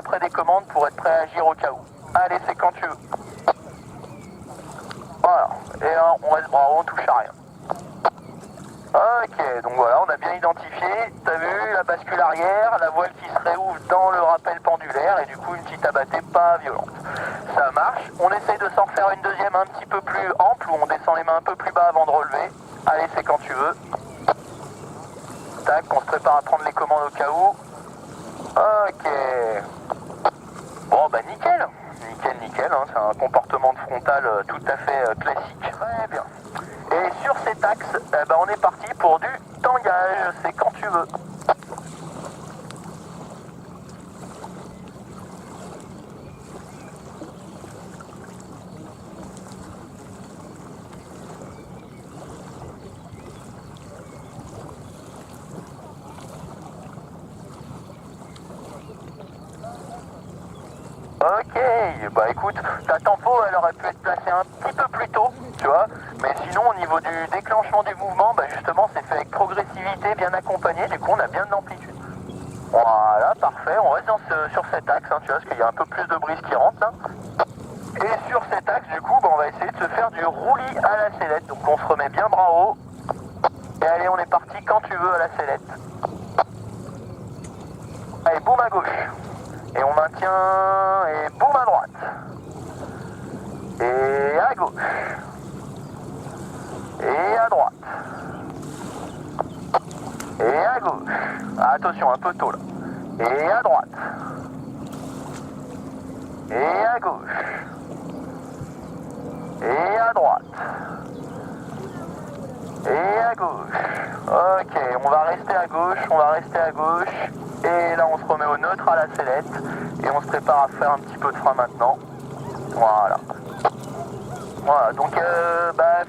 près des commandes pour être prêt à agir au cas où. Allez, c'est quand tu veux. Voilà, et là, on reste bravo, on touche à rien. Ok, donc voilà, on a bien identifié, t'as vu, la bascule arrière, la voile qui se réouvre dans le rappel pendulaire et du coup une petite abattée pas violente. Ça marche, on essaye de s'en refaire une deuxième un petit peu plus ample où on descend les mains un peu plus bas avant de relever. Allez, c'est quand tu veux. Tac, on se prépare à prendre les commandes au cas où. Ok. Bon bah nickel, nickel, hein, c'est un comportement de frontal tout à fait classique. Très bien. Et sur cet axe, on est parti pour du tangage, c'est quand tu veux. Ok, bah écoute, ta tempo elle aurait pu être placée un petit peu plus tôt, tu vois, mais sinon au niveau du déclenchement du mouvement, bah justement c'est fait avec progressivité bien accompagné, du coup on a bien de l'amplitude. Voilà, parfait, on reste sur cet axe, hein, tu vois, parce qu'il y a un peu plus de brise qui rentre là. Et sur cet axe du coup, on va essayer de se faire du roulis à la sellette, donc on se remet bien bras haut. Et allez, on est parti quand tu veux à la sellette. Allez, boum à gauche. Et on maintient, et boum à droite. Et à gauche. Et à droite. Et à gauche. Attention, un peu tôt là. Et à droite. Et à gauche. Et à droite. Et à gauche. Ok, on va rester à gauche, Et là, on se remet au neutre à la sellette. Et on se prépare à faire un petit peu de frein maintenant. Voilà. Voilà, donc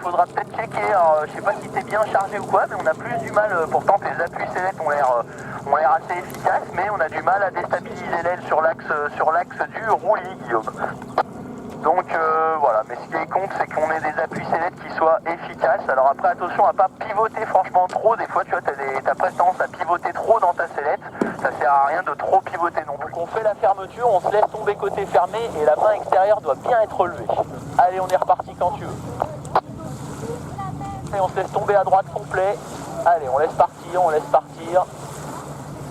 faudra peut-être checker. Alors, je sais pas si t'es bien chargé ou quoi, mais on a plus du mal. Pourtant, tes appuis sellettes ont l'air assez efficaces, mais on a du mal à déstabiliser l'aile sur l'axe du roulis, Guillaume. Donc voilà, mais ce qui compte, c'est qu'on ait des appuis sellettes qui soient efficaces. Alors après, attention à pas pivoter franchement trop. Des fois, tu vois, t'as presque tendance à pivoter trop dans ta sellette. Ça sert à rien de trop pivoter non plus. Donc on fait la fermeture, on se laisse tomber côté fermé et la main extérieure doit bien être relevée. Allez, on est reparti quand tu veux. Et on se laisse tomber à droite complet. Allez, on laisse partir.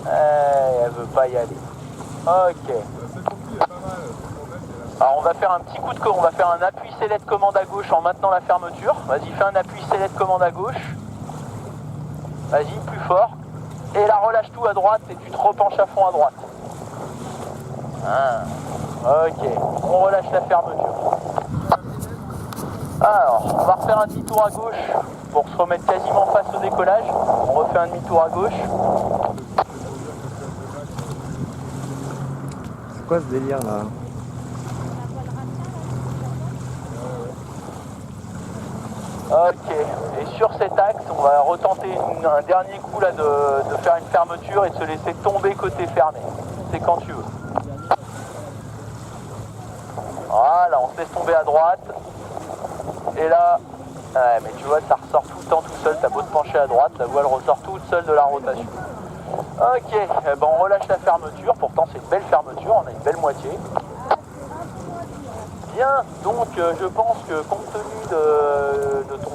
Elle veut pas y aller. Ok. Alors on va faire un petit coup de commande, on va faire un appui sellette commande à gauche en maintenant la fermeture. Vas-y, fais un appui sellette commande à gauche. Vas-y, plus fort. Et là, relâche tout à droite et tu te repenches à fond à droite. Ah. Ok, on relâche la fermeture. Alors, on va refaire un demi-tour à gauche pour se remettre quasiment face au décollage. On refait un demi-tour à gauche. C'est quoi ce délire là? Ok, et sur cet axe, on va retenter un dernier coup là de faire une fermeture et de se laisser tomber côté fermé. C'est quand tu veux. Voilà, on se laisse tomber à droite. Et là, ouais, mais tu vois, ça ressort tout le temps tout seul. T'as beau te pencher à droite, la voile ressort toute seule de la rotation. Ok, on relâche la fermeture. Pourtant, c'est une belle fermeture, on a une belle moitié. Bien, donc je pense que compte tenu de ton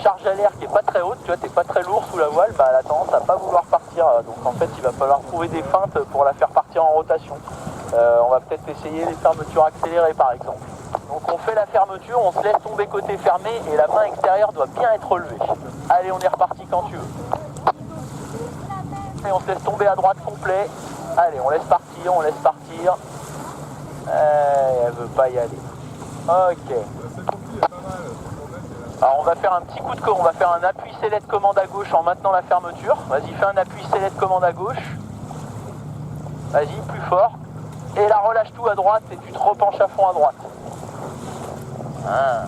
charge à l'air qui est pas très haute, tu vois, t'es pas très lourd sous la voile, elle a tendance à pas vouloir partir. Donc en fait, il va falloir trouver des feintes pour la faire partir en rotation. On va peut-être essayer les fermetures accélérées par exemple. Donc on fait la fermeture, on se laisse tomber côté fermé et la main extérieure doit bien être relevée. Allez, on est reparti quand tu veux. Et on se laisse tomber à droite complet. Allez, on laisse partir. Elle veut pas y aller. Ok. Alors on va faire un petit coup de commande, on va faire un appui sellette commande à gauche en maintenant la fermeture. Vas-y, fais un appui sellette commande à gauche. Vas-y, plus fort. Et là, relâche tout à droite et tu te repenches à fond à droite. Ah.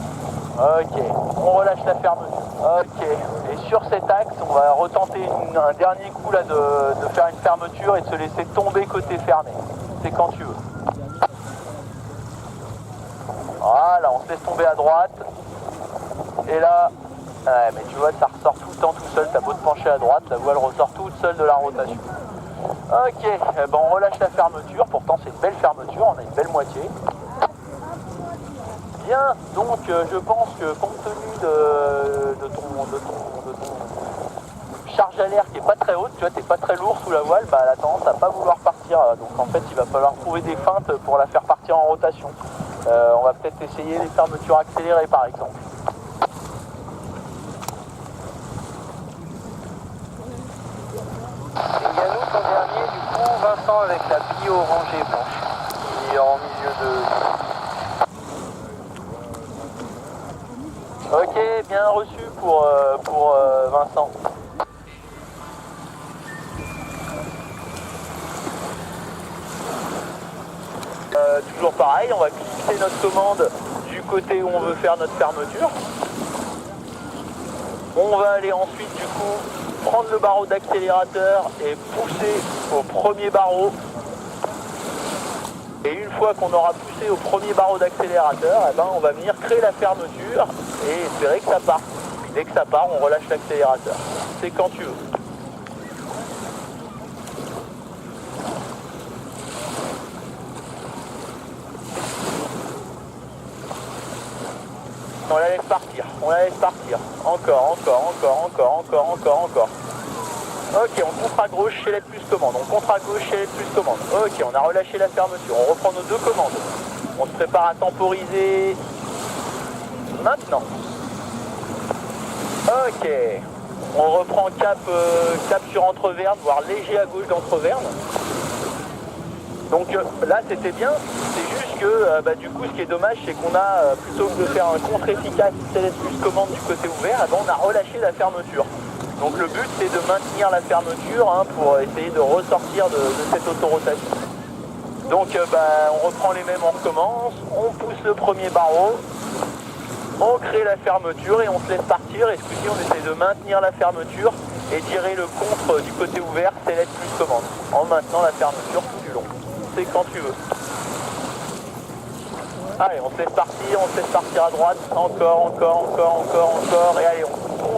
Ok, on relâche la fermeture. Ok, et sur cet axe, on va retenter un dernier coup là de faire une fermeture et de se laisser tomber côté fermé. C'est quand tu veux. Voilà, on se laisse tomber à droite. Et là, mais tu vois, ça ressort tout le temps tout seul. T'as beau te pencher à droite, la voile ressort toute seule de la rotation. Ok, ben on relâche la fermeture, pourtant c'est une belle fermeture, on a une belle moitié. Bien, donc je pense que compte tenu de ton charge à l'air qui est pas très haute, tu vois, t'es pas très lourd sous la voile, bah elle a tendance à pas vouloir partir, donc en fait il va falloir trouver des feintes pour la faire partir en rotation. On va peut-être essayer les fermetures accélérées par exemple. Et il y a nous ton dernier, du coup, Vincent avec la bio orangée blanche, qui est en milieu de... Ok, bien reçu pour Vincent. Toujours pareil, on va cliquer notre commande du côté où on veut faire notre fermeture. On va aller ensuite du coup prendre le barreau d'accélérateur et pousser au premier barreau. Et une fois qu'on aura poussé au premier barreau d'accélérateur, eh ben, on va venir créer la fermeture et espérer que ça parte. Dès que ça part, on relâche l'accélérateur. C'est quand tu veux. On la laisse partir, on la laisse partir. Encore. Ok, on contre à gauche, chez l'aide plus commande. On contre à gauche, chez l'aide plus commande. Ok, on a relâché la fermeture. On reprend nos deux commandes. On se prépare à temporiser. Maintenant. Ok. On reprend cap sur Entreverne, voire léger à gauche d'Entreverne. Donc là, c'était bien. C'est juste que du coup, ce qui est dommage, c'est qu'on a, plutôt que de faire un contre efficace, CLS plus commande du côté ouvert, eh ben, on a relâché la fermeture. Donc le but, c'est de maintenir la fermeture pour essayer de ressortir de cette autorotation. Donc on reprend les mêmes, on recommence, on pousse le premier barreau, on crée la fermeture et on se laisse partir. Et ce coup-ci, on essaie de maintenir la fermeture et tirer le contre du côté ouvert, CLS plus commande, en maintenant la fermeture tout du long. C'est quand tu veux. Allez, on se laisse partir à droite, encore, et allez, on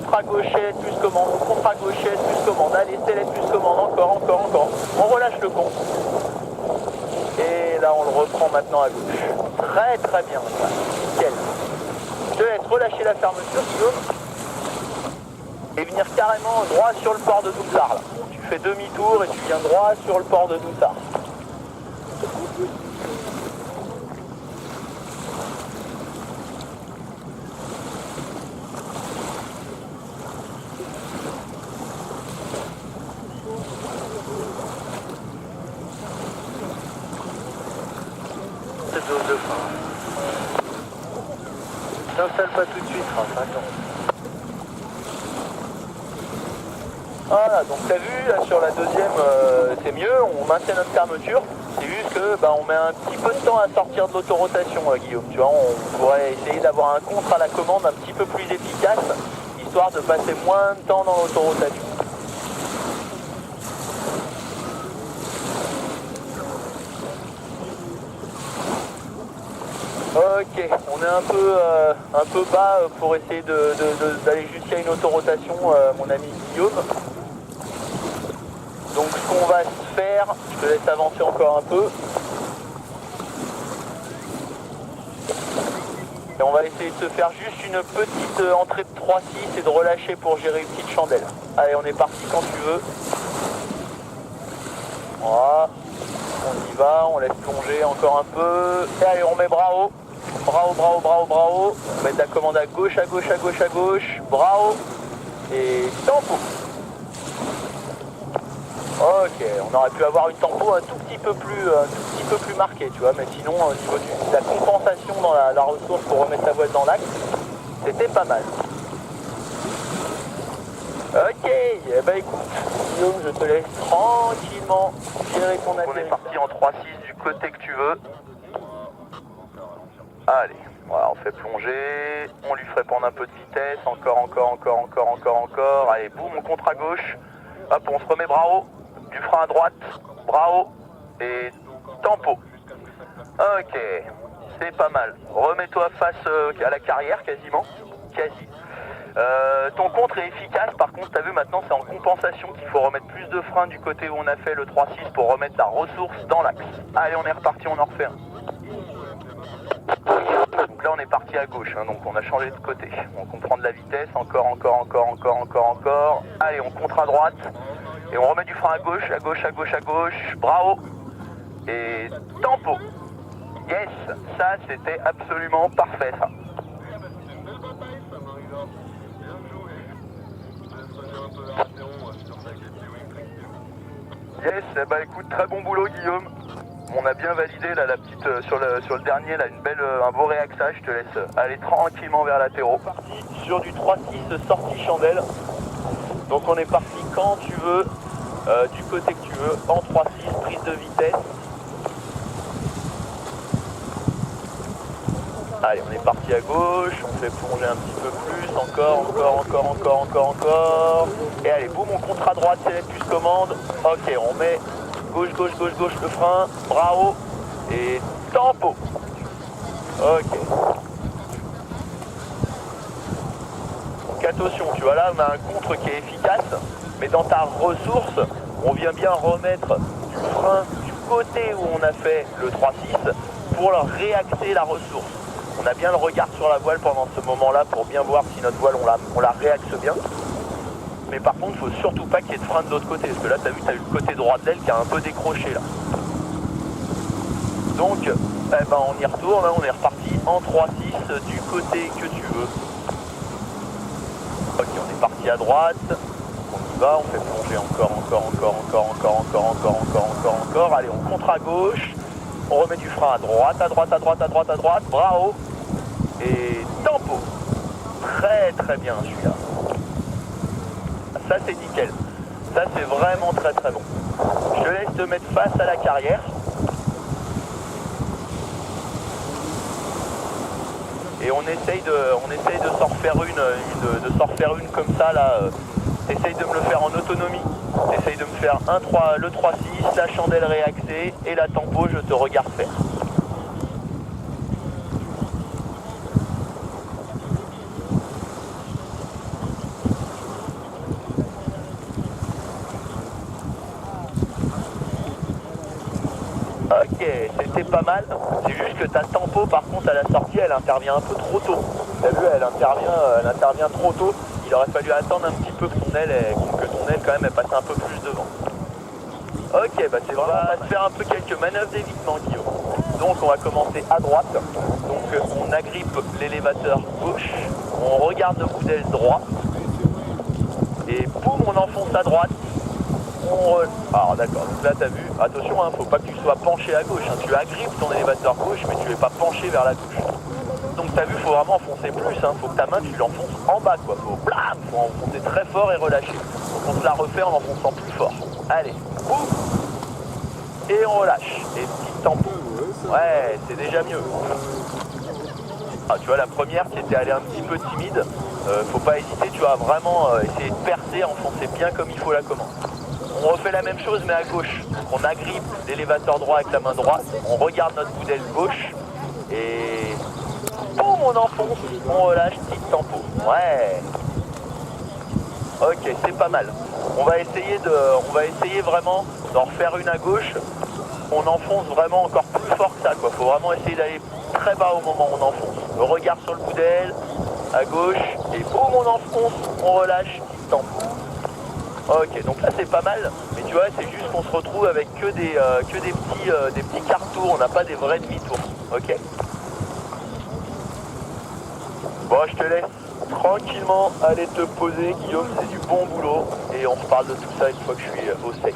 contre à gauche, CLS plus commande, on contre à gauche, CLS plus commande, allez, CLS plus commande, encore, on relâche le compte. Et là, on le reprend maintenant à gauche. Très bien, nickel. Je te laisse relâcher la fermeture, Guillaume, et venir carrément droit sur le port de Douzard, là. Tu fais demi-tour et tu viens droit sur le port de Douzard. Cette zone de fin. N'installe pas tout de suite, Raph, attends. Voilà, donc t'as vu, là sur la deuxième, c'est mieux, on maintient notre fermeture. C'est juste que on met un petit peu de temps à sortir de l'autorotation, Guillaume. Tu vois, on pourrait essayer d'avoir un contre à la commande un petit peu plus efficace, histoire de passer moins de temps dans l'autorotation. Ok, on est un peu bas pour essayer d'aller jusqu'à une autorotation, mon ami Guillaume. Donc ce qu'on va faire, je te laisse avancer encore un peu. Et on va essayer de se faire juste une petite entrée de 3-6 et de relâcher pour gérer une petite chandelle. Allez, on est parti quand tu veux. Voilà. On y va, on laisse plonger encore un peu. Et allez, on met bras haut. Bravo. On met la commande à gauche. Bravo. Et tempo. Ok, on aurait pu avoir une tempo un tout petit peu plus marquée, tu vois, mais sinon au niveau de la compensation dans la ressource pour remettre la voile dans l'axe, c'était pas mal. Ok, écoute, Guillaume, je te laisse tranquillement gérer ton atterrissage. On est parti en 3-6 du côté que tu veux. Allez, voilà, on fait plonger, on lui ferait prendre un peu de vitesse, encore. Allez, boum, on contre à gauche. Hop, on se remet bras haut, du frein à droite, bras haut et tempo. Ok, c'est pas mal. Remets-toi face à la carrière quasiment, quasi. Ton contre est efficace, par contre t'as vu maintenant c'est en compensation qu'il faut remettre plus de frein du côté où on a fait le 3-6 pour remettre la ressource dans l'axe. Allez, on est reparti, on en refait un. Donc là on est parti à gauche, hein, donc on a changé de côté. Donc on prend de la vitesse, encore. Allez, on contre à droite et on remet du frein à gauche. Bravo. Et tempo. Yes, ça c'était absolument parfait ça. Yes, bah écoute, très bon boulot Guillaume. On a bien validé là la petite sur le dernier là un beau réaxage. Je te laisse aller tranquillement vers latéraux. Parti sur du 3-6 sortie chandelle. Donc on est parti quand tu veux, du côté que tu veux, en 3-6, prise de vitesse. Allez, on est parti à gauche, on fait plonger un petit peu plus, encore. Et allez, boum, on contre à droite, c'est la puce commande. Ok, on met gauche le frein, bravo. Et tempo. Ok. Donc attention, tu vois là, on a un contre qui est efficace, mais dans ta ressource, on vient bien remettre du frein du côté où on a fait le 3-6 pour leur réaxer la ressource. On a bien le regard sur la voile pendant ce moment-là pour bien voir si notre voile on la réaxe bien. Mais par contre, il ne faut surtout pas qu'il y ait de frein de l'autre côté. Parce que là, tu as eu le côté droit de l'aile qui a un peu décroché là. Donc, on y retourne. Là, on est reparti en 3-6 du côté que tu veux. Ok, on est parti à droite. On y va, on fait plonger encore. Allez, on contre à gauche. On remet du frein à droite. Bravo. Et tempo. Très bien celui-là. Ça c'est nickel. Ça c'est vraiment très bon. Je te laisse te mettre face à la carrière. Et on essaye de s'en refaire une comme ça là. Essaye de me le faire en autonomie. Essaye de me faire le 3-6, la chandelle réaxée et la tempo, je te regarde faire. Ok, c'était pas mal. C'est juste que ta tempo, par contre, à la sortie, elle intervient un peu trop tôt. T'as vu, elle intervient trop tôt. Il aurait fallu attendre un petit peu que ton aile quand même, elle passe un peu plus devant. Ok, bah c'est vraiment. On va faire un peu quelques manœuvres d'évitement, Guillaume. Donc on va commencer à droite. Donc on agrippe l'élévateur gauche. On regarde le bout d'aile droit. Et boum, on enfonce à droite. Alors d'accord, donc là t'as vu, attention, faut pas que tu sois penché à gauche, tu agrippes ton élévateur gauche mais tu es pas penché vers la gauche. Donc t'as vu, faut vraiment enfoncer plus, faut que ta main tu l'enfonces en bas quoi, faut enfoncer très fort et relâcher. Donc on se la refait en enfonçant plus fort. Allez, boum. Et on relâche, et petit tempo. Ouais, c'est déjà mieux. Ah, tu vois la première qui était allée un petit peu timide, faut pas hésiter, tu vas vraiment essayer de percer, enfoncer bien comme il faut la commande. On refait la même chose mais à gauche. Donc on agrippe l'élévateur droit avec la main droite, on regarde notre bout d'aile gauche et boum, on enfonce, on relâche, petit tempo. Ouais. Ok, c'est pas mal. On va essayer vraiment d'en refaire une à gauche. On enfonce vraiment encore plus fort que ça quoi. Faut vraiment essayer d'aller très bas au moment où on enfonce. Le regard sur le bout d'aile, à gauche, et boum, on enfonce, on relâche, petit tempo. Ok, donc là c'est pas mal, mais tu vois, c'est juste qu'on se retrouve avec que des petits quarts-tours, on n'a pas des vrais demi-tours, ok? Bon, je te laisse tranquillement aller te poser, Guillaume, c'est du bon boulot, et on reparle de tout ça une fois que je suis au sec.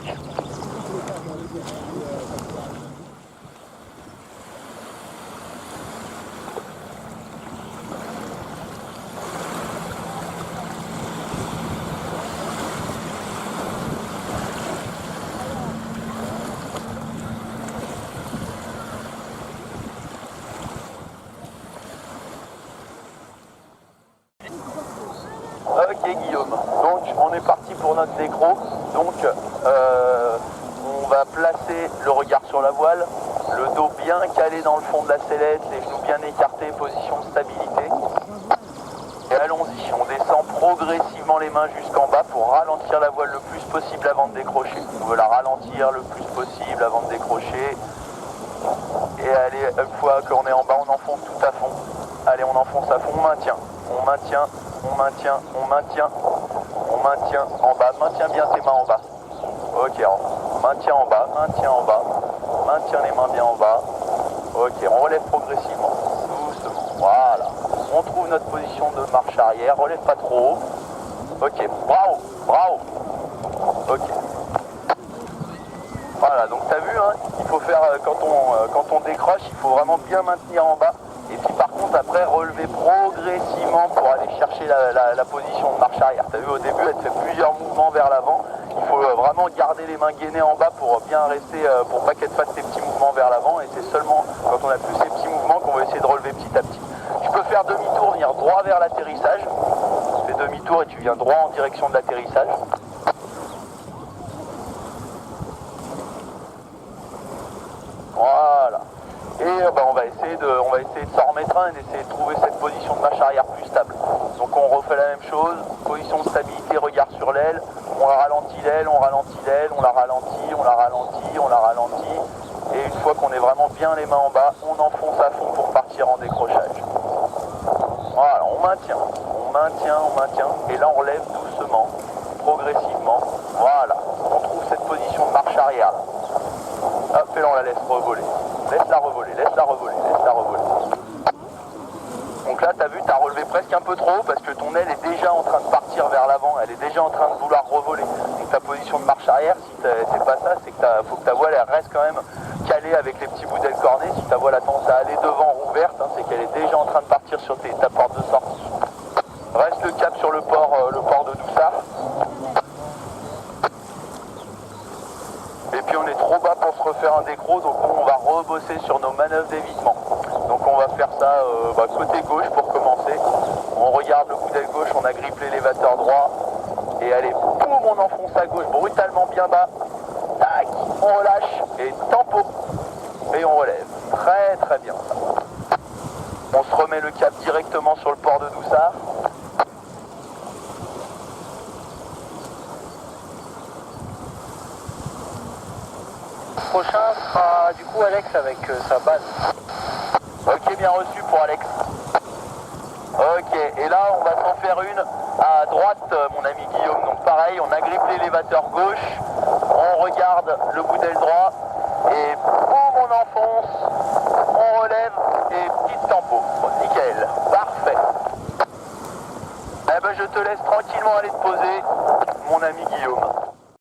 Ok Guillaume, donc on est parti pour notre décro, donc on va placer le regard sur la voile, le dos bien calé dans le fond de la sellette, les genoux bien écartés, position de stabilité, et allons-y, on descend progressivement les mains jusqu'en bas pour ralentir la voile le plus possible avant de décrocher. On veut la ralentir le plus possible avant de décrocher. Et allez, une fois qu'on est en bas, on enfonce tout à fond. Allez, on enfonce à fond, on maintient en bas. Maintiens bien tes mains en bas. Ok, maintiens en bas. Maintiens les mains bien en bas. Ok, on relève progressivement, doucement. Voilà. On trouve notre position de marche arrière, relève pas trop haut. Ok, bravo. Ok. Voilà, donc t'as vu, hein, il faut faire, quand on décroche, il faut vraiment bien maintenir en bas. Et puis par contre, après, relever progressivement pour aller chercher la position de marche arrière. T'as vu, au début, elle te fait plusieurs mouvements vers l'avant. Il faut vraiment garder les mains gainées en bas pour bien rester, pour pas qu'elle fasse ces petits mouvements vers l'avant. Et c'est seulement quand on a plus ces petits mouvements qu'on va essayer de relever petit à petit. Tu peux faire demi-tour, venir droit vers l'atterrissage. Tu fais demi-tour et tu viens droit en direction de l'atterrissage. Voilà. Et on va essayer de s'en remettre un et d'essayer de trouver cette position de marche arrière plus stable. Donc on refait la même chose, position de stabilité, regard sur l'aile, on ralentit l'aile, on la ralentit. Et une fois qu'on est vraiment bien les mains en bas, on enfonce à fond pour partir en décrochage. Voilà, on maintient. Et là on relève doucement, progressivement. Voilà, on trouve cette position de marche arrière. Hop, et là on la laisse revoler. Laisse-la revoler. Donc là, tu as vu, tu as relevé presque un peu trop haut parce que ton aile est déjà en train de partir vers l'avant, elle est déjà en train de vouloir revoler. Donc ta position de marche arrière, si c'est pas ça, c'est que faut que ta voile elle reste quand même calée avec les petits bouts d'aile cornée. Si ta voile a tendance à aller devant ouverte, hein, c'est qu'elle est déjà en train de partir sur ta porte de sortie. Reste le cap sur le port de Doussard. Et puis on est trop bas pour se refaire un décro, donc on va rebosser sur nos manœuvres d'évitement. Donc on va faire ça côté gauche pour commencer. On regarde le coup d'aile gauche, on agrippe l'élévateur droit. Et allez, boum, on enfonce à gauche brutalement bien bas. Tac, on relâche et tempo. Et on relève. Très très bien ça. On se remet le cap directement sur le port de Doussard. Prochain sera du coup Alex avec sa base. Ok, bien reçu pour Alex. Ok, et là on va s'en faire une à droite, mon ami Guillaume. Donc pareil, on agrippe l'élévateur gauche, on regarde le bout d'aile droit, et boum, on enfonce, on relève, et petit tempo. Bon, nickel, parfait. Eh ben je te laisse tranquillement aller te poser, mon ami Guillaume.